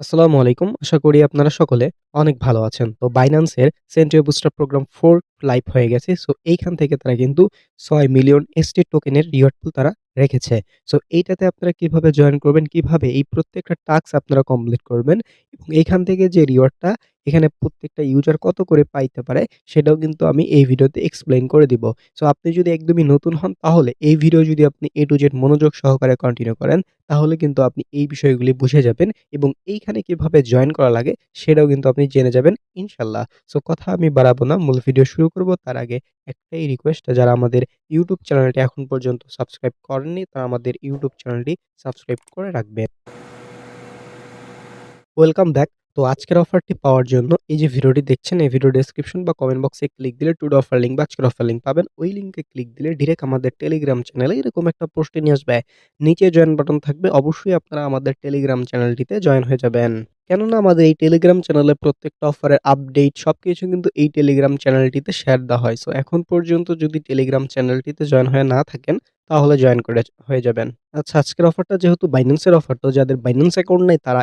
আসসালামু আলাইকুম। আশা করি আপনারা সকলে অনেক ভালো আছেন। তো Binance এর Century Booster প্রোগ্রাম 4 লাইভ হয়ে গেছে। সো এইখান থেকে তারা কিন্তু ৬ মিলিয়ন ST টোকেনের রিওয়ার্ড পুল তারা রেখেছে। সো এইটাতে আপনারা কিভাবে জয়েন করবেন, কিভাবে এই প্রত্যেকটা টাস্ক আপনারা কমপ্লিট করবেন এবং এইখান থেকে যে রিওয়ার্ডটা এখানে প্রত্যেকটা ইউজার কত করে পাইতে পারে সেটাও কিন্তু আমি এই ভিডিওতে এক্সপ্লেইন করে দিব। সো আপনি যদি একদমই নতুন হন তাহলে এই ভিডিও যদি আপনি A to Z মনোযোগ সহকারে কন্টিনিউ করেন তাহলে কিন্তু আপনি এই বিষয়গুলি বুঝে যাবেন এবং এইখানে কিভাবে জয়েন করা লাগে সেটাও কিন্তু আপনি জেনে যাবেন ইনশাল্লাহ। সো কথা আমি বাড়াবো না, মূল ভিডিও শুরু করব তার আগে একটাই রিকোয়েস্ট, যারা আমাদের ইউটিউব চ্যানেলটি এখন পর্যন্ত সাবস্ক্রাইব করেননি তারা আমাদের ইউটিউব চ্যানেলটি সাবস্ক্রাইব করে রাখবেন। Welcome back. তো আজকের অফারটি পাওয়ার জন্য এই যে ভিডিওটি দেখছেন, এই ভিডিও ডেসক্রিপশন বা কমেন্ট বক্সে ক্লিক দিলে টুডে অফার লিঙ্ক বা আজকের অফার লিঙ্ক পাবেন। ওই লিঙ্কে ক্লিক দিলে ডিরেক্ট আমাদের টেলিগ্রাম চ্যানেলে এরকম একটা পোস্টে নিয়ে আসবে। নিচে জয়েন বাটন থাকবে। অবশ্যই আপনারা আমাদের টেলিগ্রাম চ্যানেলটিতে জয়েন হয়ে যাবেন। কেননা আমাদের এই টেলিগ্রাম চ্যানেলে প্রত্যেকটা অফারের আপডেট সবকিছু কিন্তু এই টেলিগ্রাম চ্যানেলটিতে শেয়ার দেওয়া হয়। সো এখন পর্যন্ত যদি টেলিগ্রাম চ্যানেলটিতে জয়েন হয়ে না থাকেন তাহলে জয়েন করে হয়ে যাবেন। আচ্ছা, আজকের অফারটা যেহেতু বাইন্যান্স এর অফার, তো যাদের বাইন্যান্স অ্যাকাউন্ট নাই তারা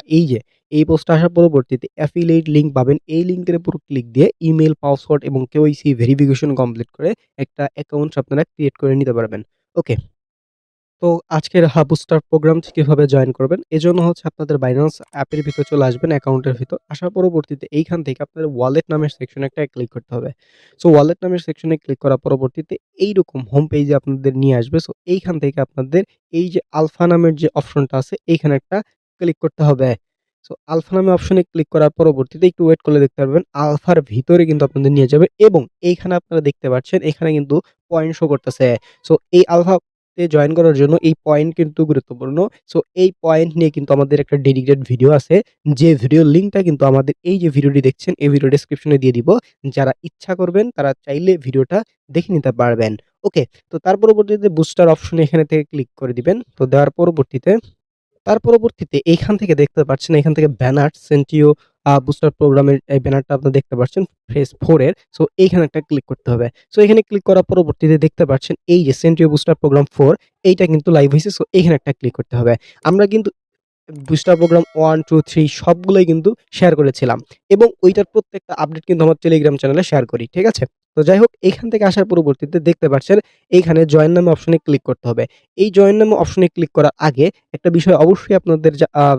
এই পোস্টটা আসার পরবর্তীতে অ্যাফিলিয়েট লিঙ্ক পাবেন। এই লিঙ্কের উপর ক্লিক দিয়ে ইমেইল, পাসওয়ার্ড এবং কেওয়াইসি ভেরিফিকেশন কমপ্লিট করে একটা অ্যাকাউন্ট আপনারা ক্রিয়েট করে নিতে পারবেন। ওকে। তো আজকের বুস্টার প্রোগ্রামটি কিভাবে জয়েন করবেন? এজন্য হচ্ছে আপনাদের Binance অ্যাপের ভিতর চলে আসবেন, অ্যাকাউন্টের ভিতর। আসার পরবর্তীতে এইখান থেকে আপনাদের ওয়ালেট নামের সেকশনে একটা ক্লিক করতে হবে। সো ওয়ালেট নামের সেকশনে ক্লিক করার পরবর্তীতে এইরকম হোম পেজে আপনাদের নিয়ে আসবে। সো এইখান থেকে আপনাদের এই যে আলফা নামের যে অপশনটা আছে এইখানে একটা ক্লিক করতে হবে। সো আলফা নামে অপশনে ক্লিক করার পরবর্তীতে একটু ওয়েট করলে দেখতে পারবেন আলফার ভিতরে কিন্তু আপনাদের নিয়ে যাবে এবং এইখানে আপনারা দেখতে পাচ্ছেন এখানে কিন্তু পয়েন্ট শো করতেছে। সো এই আলফা জয়েন করার জন্য এই পয়েন্ট কিন্তু গুরুত্বপূর্ণ। সো এই পয়েন্ট নিয়ে কিন্তু আমাদের একটা ডেডিকেটেড ভিডিও আছে। যে ভিডিওর লিঙ্কটা কিন্তু আমাদের এই যে ভিডিওটি দেখছেন এই ভিডিও ডেসক্রিপশনে দিয়ে দিব। যারা ইচ্ছা করবেন তারা চাইলে ভিডিওটা দেখে নিতে পারবেন। ওকে। তো তার পরবর্তীতে বুস্টার অপশনে এখানে থেকে ক্লিক করে দিবেন। তো দেওয়ার পরবর্তীতে এইখান থেকে দেখতে পাচ্ছেন, এখান থেকে ব্যানার সেন্টিও বুস্টার প্রোগ্রামের এই ব্যানারটা আপনারা দেখতে পাচ্ছেন ফেজ 4 এর। সো এইখানে একটা ক্লিক করতে হবে। সো এখানে ক্লিক করার পরবর্তীতে দেখতে পাচ্ছেন এই যে সেন্টিও বুস্টার প্রোগ্রাম 4 এইটা কিন্তু লাইভ হইছে। সো এইখানে একটা ক্লিক করতে হবে। আমরা কিন্তু বুস্টার প্রোগ্রাম 1, 2, 3 সবগুলোই কিন্তু শেয়ার করেছিলাম এবং ওইটার প্রত্যেকটা আপডেট কিন্তু আমার টেলিগ্রাম চ্যানেলে শেয়ার করি। ঠিক আছে? তো যাই হোক, এইখান থেকে আসার পরবর্তীতে দেখতে পাচ্ছেন এইখানে জয়েন নামে অপশনে ক্লিক করতে হবে। এই জয়েন নামে অপশনে ক্লিক করার আগে একটা বিষয় অবশ্যই আপনাদের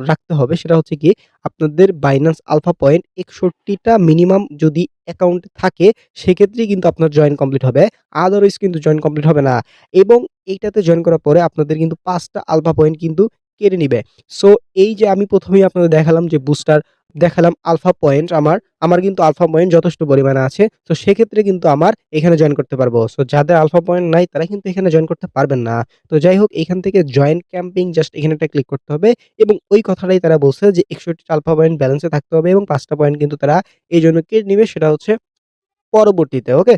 রাখতে হবে, সেটা হচ্ছে কি আপনাদের Binance আলফা পয়েন্ট ৬১ টা মিনিমাম যদি অ্যাকাউন্টে থাকে সেক্ষেত্রেই কিন্তু আপনার জয়েন কমপ্লিট হবে। আদারওয়াইজ কিন্তু জয়েন কমপ্লিট হবে না এবং এইটাতে জয়েন করার পরে আপনাদের কিন্তু ৫ টা আলফা পয়েন্ট কিন্তু কেড়ে নিবে। সো এই যে আমি ১ম এই আপনাদের দেখালাম যে বুস্টার দেখালাম আলফা পয়েন্ট আমার কিন্তু আলফা পয়েন্ট যথেষ্ট পরিমাণে আছে। তো সেক্ষেত্রে কিন্তু আমার এখানে জয়েন করতে পারবো। সো যাদের আলফা পয়েন্ট নাই তারা কিন্তু এখানে জয়েন করতে পারবেন না। তো যাই হোক, এখান থেকে জয়েন ক্যাম্পিং জাস্ট এখানে একটা ক্লিক করতে হবে এবং ওই কথাটাই তারা বলছে যে ৬১ টা আলফা পয়েন্ট ব্যালেন্সে থাকতে হবে এবং ৫ টা পয়েন্ট কিন্তু তারা এইজন্য কেড়ে নিবে, সেটা হচ্ছে পরবর্তীতে। ওকে?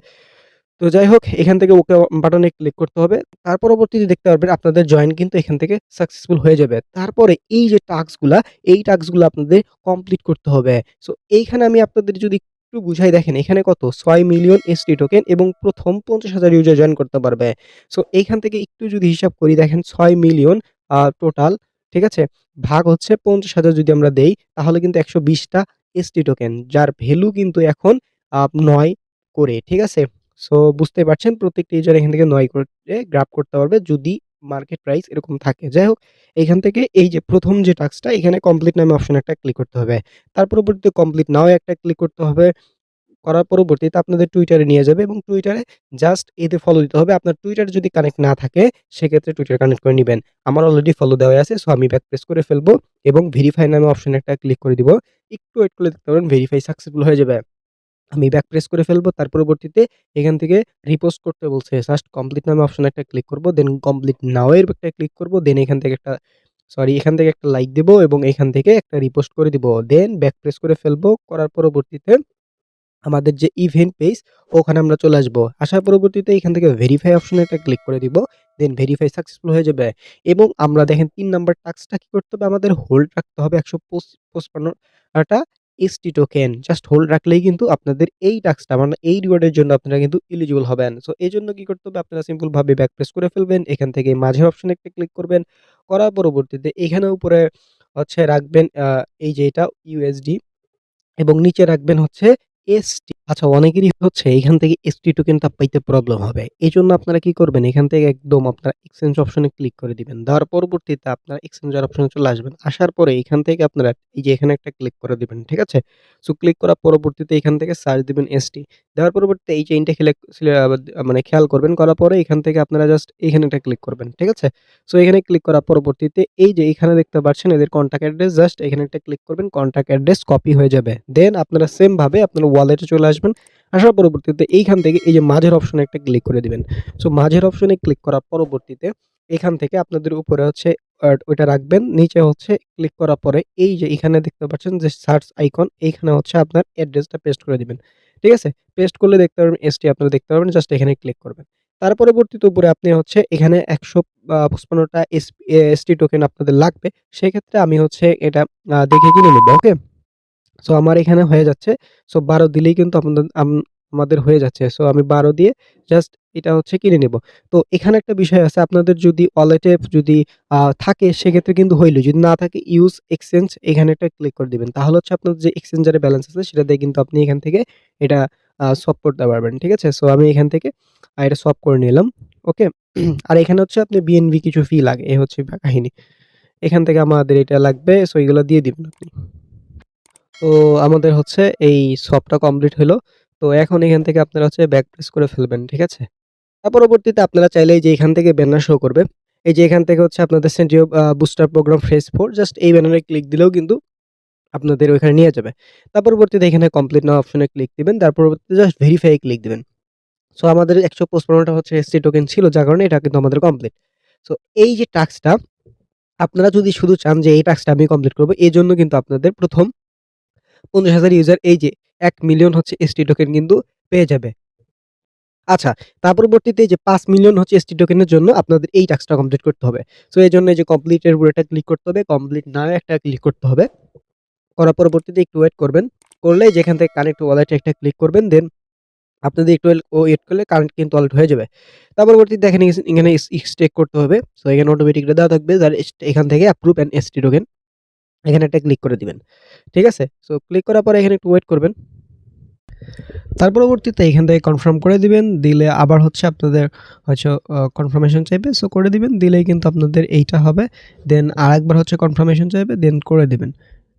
তো যাই হোক, এখান থেকে ওকে বাটনে ক্লিক করতে হবে। তার পরবর্তীতে দেখতে পারবেন আপনাদের জয়েন কিন্তু এখান থেকে সাকসেসফুল হয়ে যাবে। তারপরে এই যে টাস্কগুলা, এই টাস্কগুলা আপনাদের কমপ্লিট করতে হবে। সো এইখানে আমি আপনাদের যদি একটু বুঝাই, দেখেন এখানে কত ৬ মিলিয়ন এসটি টোকেন এবং প্রথম ৫০,০০০ ইউজার জয়েন করতে পারবে। সো এইখান থেকে একটু যদি হিসাব করি, দেখেন ৬ মিলিয়ন টোটাল, ঠিক আছে? ভাগ হচ্ছে ৫০,০০০ যদি আমরা দেই তাহলে কিন্তু ১২০ টা এসটি টোকেন, যার ভ্যালু কিন্তু এখন ৯ করে, ঠিক আছে? সো বুঝতেই পারছেন প্রত্যেকটা ইউজার এখান থেকে ৯ করে গ্রাব করতে পারবে যদি মার্কেট প্রাইস এরকম থাকে। যাই হোক, এখান থেকে এই যে ১ম যে টাস্কটা এখানে কমপ্লিট নামে অপশন একটা ক্লিক করতে হবে। তার পরবর্তীতে কমপ্লিট নাও একটা ক্লিক করতে হবে। করার পরবর্তীতে আপনাদের টুইটারে নিয়ে যাবে এবং টুইটারে জাস্ট এতে ফলো দিতে হবে। আপনার টুইটার যদি কানেক্ট না থাকে সেক্ষেত্রে টুইটার কানেক্ট করে নিবেন। আমার অলরেডি ফলো দেওয়াই আছে। সো আমি ব্যাক প্রেস করে ফেলবো এবং ভেরিফাই নামে অপশন একটা ক্লিক করে দিব। একটু ওয়েট করলে দেখতে পাবেন ভেরিফাই সাকসেসফুল হয়ে যাবে। আমি ব্যাক প্রেস করে ফেলবো। তার পরবর্তীতে এখান থেকে রিপোস্ট করতে বলছে। জাস্ট কমপ্লিট নামে অপশন একটা ক্লিক করব। দেন কমপ্লিট নাও এর একটা ক্লিক করব। দেন এখান থেকে একটা লাইক দিব এবং এখান থেকে একটা রিপোস্ট করে দিব। দেন ব্যাক প্রেস করে ফেলবো। করার পরবর্তীতে আমাদের যে ইভেন্ট পেজ ওখানে আমরা চলে আসবো। আসার পরবর্তীতে এখান থেকে ভেরিফাই অপশনে একটা ক্লিক করে দিব। দেন ভেরিফাই সাকসেসফুল হয়ে যাবে এবং আমরা দেখেন ৩ নাম্বার টাস্কটা কি করতে হবে, আমাদের হোল্ড রাখতে হবে ১৫৫ টা এসটি টোকেন জাস্ট হোল্ড রাখলেই কিন্তু আপনাদের এই টাস্কটা মানে এই রিওয়ার্ডের জন্য আপনারা কিন্তু এলিজিবল হবেন। সো এজন্য কি করতে হবে? আপনারা সিম্পল ভাবে ব্যাক প্রেস করে ফেলবেন। এখান থেকে মাঝের অপশনে একটা ক্লিক করবেন। করার পরবর্তীতে এখানে উপরে হচ্ছে রাখবেন এই যে এটা ইউএসডি এবং নিচে রাখবেন হচ্ছে এসটি। আচ্ছা, অনেকেরই হচ্ছে এখান থেকে এসটি টোকেনটা পাইতে প্রবলেম হবে। এজন্য আপনারা কি করবেন? এখান থেকে একদম আপনারা এক্সচেঞ্জ অপশনে ক্লিক করে দিবেন। দেওয়ার পরবর্তীতে আপনারা এক্সচেঞ্জার অপশনে চলে আসবেন। আসার পরে এখান থেকে আপনারা এই যে এখানে একটা ক্লিক করে দিবেন। ঠিক আছে? সো ক্লিক করার পরবর্তীতে এখান থেকে সার্চ দিবেন এসটি। দেওয়ার পরবর্তীতে এই চেইনটা মানে খেয়াল করবেন। করার পরে এখান থেকে আপনারা জাস্ট এখানে একটা ক্লিক করবেন। ঠিক আছে? সো এখানে ক্লিক করার পরবর্তীতে এই যে এখানে দেখতে পাচ্ছেন এদের কনট্যাক্ট অ্যাড্রেস জাস্ট এখানে একটা ক্লিক করবেন। কনট্যাক্ট অ্যাড্রেস কপি হয়ে যাবে। দেন আপনারা সেম ভাবে আপনার ওয়ালেটে চলে আসবেন। আসার পরবর্তীতে এইখান থেকে এই যে মাঝের অপশনে একটা ক্লিক করে দিবেন। সো মাঝের অপশনে ক্লিক করার পরবর্তীতে এখান থেকে আপনাদের উপরে হচ্ছে ওইটা রাখবেন। নিচে হচ্ছে ক্লিক করার পরে এই যে এখানে দেখতে পাচ্ছেন যে সার্চ আইকন এইখানে হচ্ছে আপনার অ্যাড্রেসটা পেস্ট করে দিবেন। ঠিক আছে? পেস্ট করলে দেখতে পারবেন এসটি আপনারা দেখতে পারবেন। জাস্ট এখানে ক্লিক করবেন। তার পরবর্তীতে উপরে আপনি হচ্ছে এখানে ১৫৫ টা এসটি টোকেন আপনাদের লাগবে। সেক্ষেত্রে আমি হচ্ছে এটা দেখে কিনে নিব। ওকে? সো আমার এখানে হয়ে যাচ্ছে। সো ১২ দিলেই কিন্তু আমাদের হয়ে যাচ্ছে। সো আমি ১২ দিয়ে জাস্ট এটা হচ্ছে কিনে নিব। তো এখানে একটা বিষয় আছে আপনাদের যদি ওয়ালেটে যদি থাকে সেক্ষেত্রে কিন্তু হইল। যদি না থাকে ইউজ এক্সচেঞ্জ এখানে একটা ক্লিক করে দিবেন। তাহলে হচ্ছে আপনার যে এক্সচেঞ্জারে ব্যালেন্স আছে সেটা দিয়ে কিন্তু আপনি এখান থেকে এটা সোয়াপ করতে পারবেন। ঠিক আছে? সো আমি এখান থেকে এটা সোয়াপ করে নিলাম। ওকে? আর এখানে হচ্ছে আপনি বিএনবি কিছু ফি লাগে। এই হচ্ছে কাহিনী। এখান থেকে আমাদের এটা লাগবে। সো এগুলো দিয়ে দিবেন আপনি। তো আমাদের হচ্ছে এই সফটটা কমপ্লিট হইলো। তো এখন এখান থেকে আপনারা হচ্ছে ব্যাক প্রেস করে ফেলবেন। ঠিক আছে? তার পরবর্তীতে আপনারা চাইলে এই যে এখান থেকে ব্যানার শো করবে। এই যে এখান থেকে হচ্ছে আপনাদের সেন্ট্রিও বুস্টার প্রোগ্রাম ফেজ 4 জাস্ট এই ব্যানারে ক্লিক দিলেও কিন্তু আপনাদের ওইখানে নিয়ে যাবে। তার পরবর্তীতে এখানে কমপ্লিট নাও অপশনে ক্লিক দিবেন। তার পরবর্তীতে জাস্ট ভেরিফাই এ ক্লিক দিবেন। সো আমাদের ১৫৫ টা হচ্ছে এসসি টোকেন ছিল যার কারণে এটা কিন্তু আমাদের কমপ্লিট। সো এই যে টাস্কটা আপনারা যদি শুধু চান যে এই টাস্কটা আমি কমপ্লিট করব এজন্য কিন্তু আপনাদের ১ম ৫০,০০০ ইউজার এই যে ১,০০,০০০ হচ্ছে এসটি টোকেন কিন্তু পেয়ে যাবে। আচ্ছা, তার পরবর্তীতে এই যে ৫,০০,০০০ হচ্ছে এসটি টোকেনের জন্য আপনাদের এই টাস্কটা কমপ্লিট করতে হবে। সো এজন্য এই যে কমপ্লিট এর উপরে একটা ক্লিক করতে হবে, কমপ্লিট নাও একটা ক্লিক করতে হবে। করার পরবর্তীতে একটু ওয়েট করবেন। করলে যেখান থেকে কানেক্ট ওয়ালেট একটা ক্লিক করবেন। দেন আপনাদের একটু ওয়েট করলে কারেন্ট কিন্তু ওয়ালেট হয়ে যাবে। তার পরবর্তীতে দেখেন এখানে স্টেক করতে হবে। সো এখানে অটোমেটিক এটা দেওয়া থাকবে। এখান থেকে অ্যাপ্রুভ অ্যান্ড এসটি টোকেন এখানে একটা ক্লিক করে দিবেন। ঠিক আছে? সো ক্লিক করার পরে এখানে একটু ওয়েট করবেন। তার পরবর্তীতে এখান থেকে কনফার্ম করে দিবেন। দিলে আবার হচ্ছে আপনাদের হচ্ছে কনফার্মেশন চাইবে। সো করে দিবেন। দিলেই কিন্তু আপনাদের এইটা হবে। দেন আরেকবার হচ্ছে কনফার্মেশন চাইবে। দেন করে দিবেন।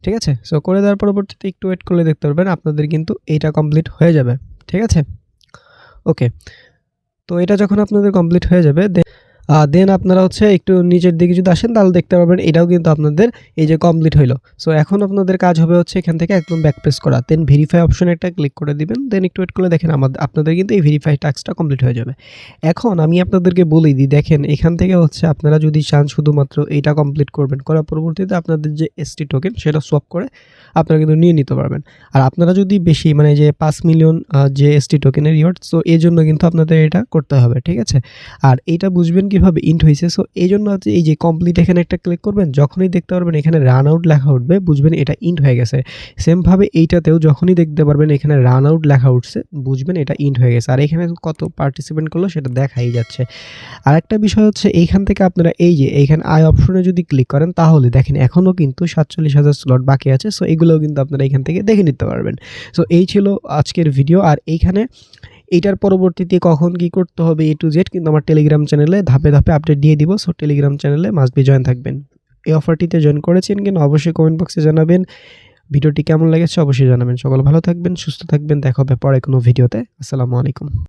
ঠিক আছে? সো করে দেওয়ার পরবর্তীতে একটু ওয়েট করলে দেখতে পারবেন আপনাদের কিন্তু এইটা কমপ্লিট হয়ে যাবে। ঠিক আছে? ওকে। তো এটা যখন আপনাদের কমপ্লিট হয়ে যাবে দেন আপনারা হচ্ছে একটু নিচের দিকে যদি আসেন তাহলে দেখতে পারবেন এটাও কিন্তু আপনাদের এই যে কমপ্লিট হইলো। সো এখন আপনাদের কাজ হবে হচ্ছে এখান থেকে একদম ব্যাক প্রেস করা। দেন ভেরিফাই অপশনে একটা ক্লিক করে দিবেন। দেন একটু ওয়েট করলে দেখেন আপনাদের কিন্তু এই ভেরিফাই টাস্কটা কমপ্লিট হয়ে যাবে। এখন আমি আপনাদেরকে বলে দিই দেখেন এখান থেকে হচ্ছে আপনারা যদি চান শুধুমাত্র এইটা কমপ্লিট করবেন। করার পরবর্তীতে আপনাদের যে এসটি টোকেন সেটা সোয়াপ করে আপনারা কিন্তু নিয়ে নিতে পারবেন। আর আপনারা যদি বেশি মানে যে ৫ মিলিয়ন যে এসটি টোকেনের রিওয়ার্ড সো এজন্য কিন্তু আপনাদের এটা করতে হবে। ঠিক আছে? আর এইটা বুঝবেন কিভাবে ইন্ট হইছে। সো এইজন্য হচ্ছে এই যে কমপ্লিট এখানে একটা ক্লিক করবেন। যখনই দেখতে পারবেন এখানে রান আউট লেখা উঠবে বুঝবেন এটা ইন্ট হয়ে গেছে। সেম ভাবে এইটাতেও যখনই দেখতে পারবেন এখানে রান আউট লেখা উঠছে বুঝবেন এটা ইন্ট হয়ে গেছে। আর এখানে কত পার্টিসিপেন্ট করলো সেটা দেখাই যাচ্ছে। আরেকটা বিষয় হচ্ছে এইখান থেকে আপনারা এই যে এইখানে আই অপশনে যদি ক্লিক করেন তাহলে দেখেন এখনও কিন্তু ৪৭,০০০ স্লট বাকি আছে। সো এগুলোও কিন্তু আপনারা এখান থেকে দেখে নিতে পারবেন। সো এই ছিল আজকের ভিডিও। আর এইখানে এইটার পরবর্তীতে কখন কি করতে হবে A to Z কিন্তু আমার টেলিগ্রাম চ্যানেলে ধাপে ধাপে আপডেট দিয়ে দিব। সো টেলিগ্রাম চ্যানেলে মাস্ট বি জয়েন থাকবেন। এই অফারটিতে জয়েন করেছেন কিনা অবশ্যই কমেন্ট বক্সে জানাবেন। ভিডিওটি কেমন লেগেছে অবশ্যই জানাবেন। সকলে ভালো থাকবেন, সুস্থ থাকবেন। দেখা হবে পরে কোনো ভিডিওতে। আসসালামু আলাইকুম।